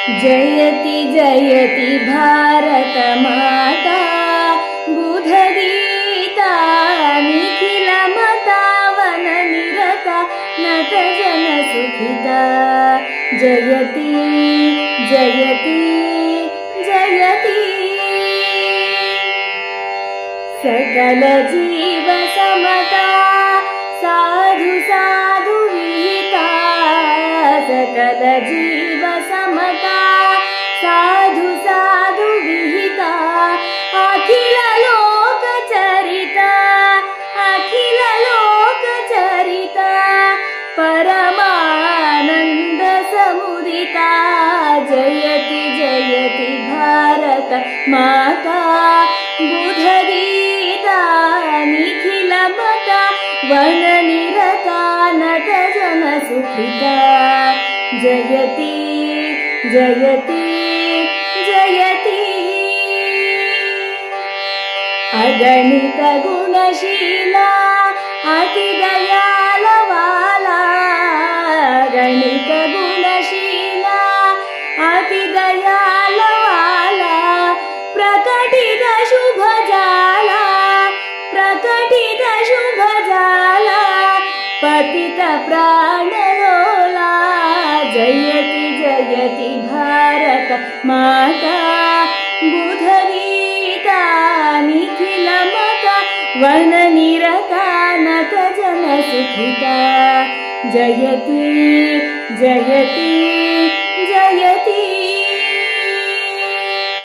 जयति जयति भारत माता बुधगीता निखिल मता वन निरता नत जन सुखिता जयति जयति जयति सकल जीव समता साधु साधु विहिता सकल जीव समता साधु साधु विहिता अखिल लोक चरिता परमानंद समुदिता जयति जयति भारत माता बुधगीता निखिल मता वन निरता नत जन सुखिता जयति जयति जयति अगणित गुणशीला अति दयाल वाला गणित गुणशीला अति दयाल वाला प्रकटित शुभ जाला पतित प्राणलोला जयति जयति भारत माता बुधगीता निखिल मता वन निरता नत जन सुखिता जयति जयति जयति।